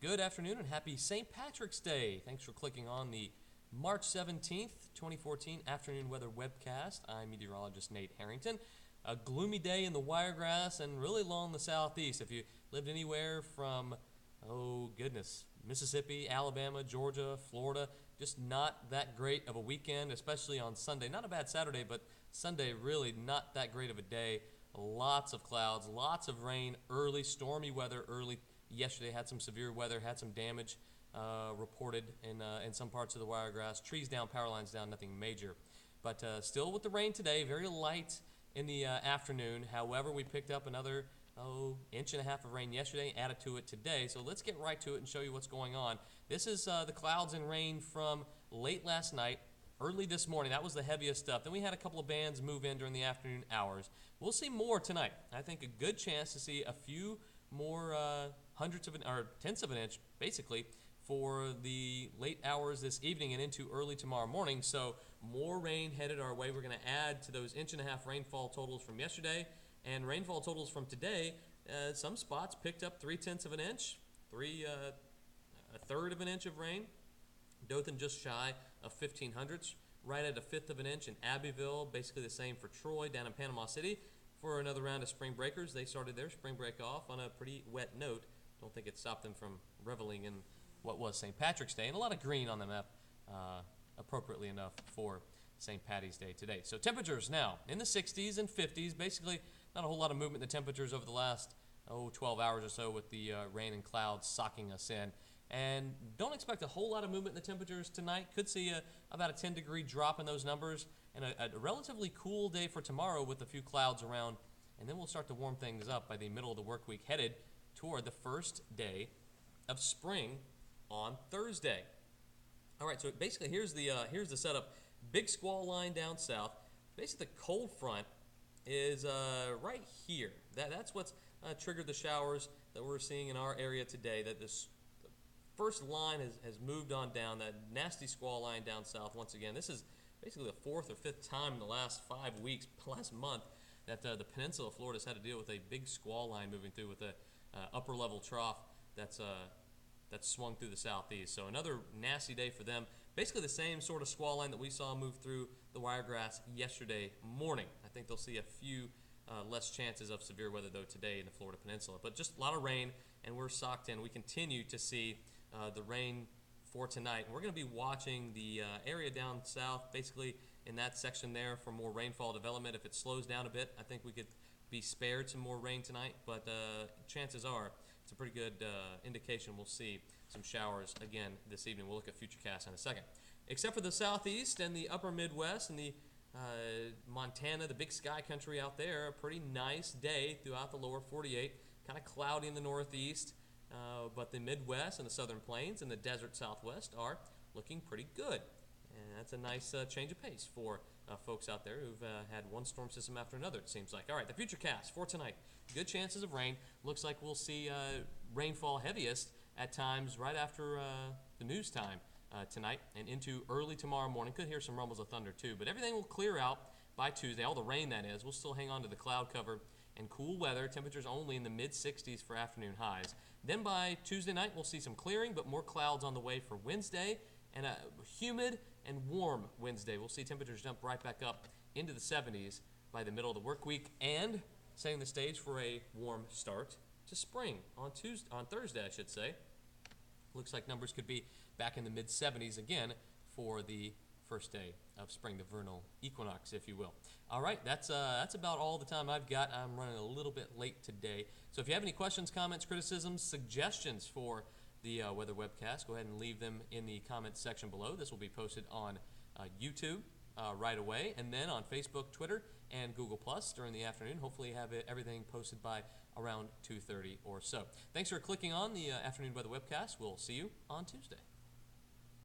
Good afternoon and happy St. Patrick's Day. Thanks for clicking on the March 17th, 2014 afternoon weather webcast. I'm meteorologist Nate Harrington. A gloomy day in the Wiregrass and really low in the southeast. If you lived anywhere from, Mississippi, Alabama, Georgia, Florida, just not that great of a weekend, especially on Sunday. Not a bad Saturday, but Sunday really not that great of a day. Lots of clouds, lots of rain, early stormy weather early. Yesterday had some severe weather, had some damage reported in some parts of the Wiregrass. Trees down, power lines down, nothing major. But still with the rain today, very light in the afternoon. However, we picked up another inch and a half of rain yesterday, added to it today. So let's get right to it and show you what's going on. This is the clouds and rain from late last night, early this morning. That was the heaviest stuff. Then we had a couple of bands move in during the afternoon hours. We'll see more tonight. I think a good chance to see a few more tenths of an inch, basically, for the late hours this evening and into early tomorrow morning. So more rain headed our way. We're going to add to those inch-and-a-half rainfall totals from yesterday and rainfall totals from today. Some spots picked up 3/10 of an inch, a third of an inch of rain. Dothan just shy of 1,500ths, right at a fifth of an inch in Abbeville. Basically the same for Troy down in Panama City. For another round of spring breakers, they started their spring break off on a pretty wet note. Don't think it stopped them from reveling in what was St. Patrick's Day, and a lot of green on the map, appropriately enough for St. Patty's Day today. So temperatures now in the 60s and 50s. Basically, not a whole lot of movement in the temperatures over the last 12 hours or so with the rain and clouds socking us in. And don't expect a whole lot of movement in the temperatures tonight. Could see about a 10-degree drop in those numbers, and a relatively cool day for tomorrow with a few clouds around. And then we'll start to warm things up by the middle of the work week, headed toward the first day of spring on Thursday. All right, so basically here's the setup. Big squall line down south. Basically, the cold front is right here. That's what's triggered the showers that we're seeing in our area today. That this first line has moved on down. That nasty squall line down south once again. This is basically the fourth or fifth time in the last 5 weeks, last month, that the peninsula of Florida has had to deal with a big squall line moving through with a upper level trough that's swung through the southeast. So another nasty day for them. Basically the same sort of squall line that we saw move through the Wiregrass yesterday morning. I think they'll see a few less chances of severe weather though today in the Florida Peninsula. But just a lot of rain, and we're socked in. We continue to see the rain for tonight. We're going to be watching the area down south, basically in that section there, for more rainfall development. If it slows down a bit, I think we could be spared some more rain tonight, but chances are it's a pretty good indication we'll see some showers again this evening. We'll look at futurecasts in a second. Except for the southeast and the upper Midwest and the Montana, the big sky country out there, a pretty nice day throughout the lower 48. Kind of cloudy in the northeast, but the Midwest and the southern plains and the desert southwest are looking pretty good. And that's a nice change of pace for folks out there who've had one storm system after another, it seems like. All right, the futurecast for tonight. Good chances of rain. Looks like we'll see rainfall heaviest at times right after the news time tonight and into early tomorrow morning. Could hear some rumbles of thunder too, but everything will clear out by Tuesday. All the rain, that is. We'll still hang on to the cloud cover and cool weather. Temperatures only in the mid-60s for afternoon highs. Then by Tuesday night, we'll see some clearing, but more clouds on the way for Wednesday, and a humid and warm Wednesday. We'll see temperatures jump right back up into the 70s by the middle of the work week, and setting the stage for a warm start to spring on Thursday, I should say. Looks like numbers could be back in the mid-70s again for the first day of spring, the vernal equinox, if you will. All right, that's about all the time I've got. I'm running a little bit late today. So if you have any questions, comments, criticisms, suggestions for the weather webcast, go ahead and leave them in the comments section below. This will be posted on YouTube right away, and then on Facebook, Twitter, and Google Plus during the afternoon. Hopefully have everything posted by around 2:30 or so. Thanks for clicking on the afternoon weather webcast. We'll see you on Tuesday.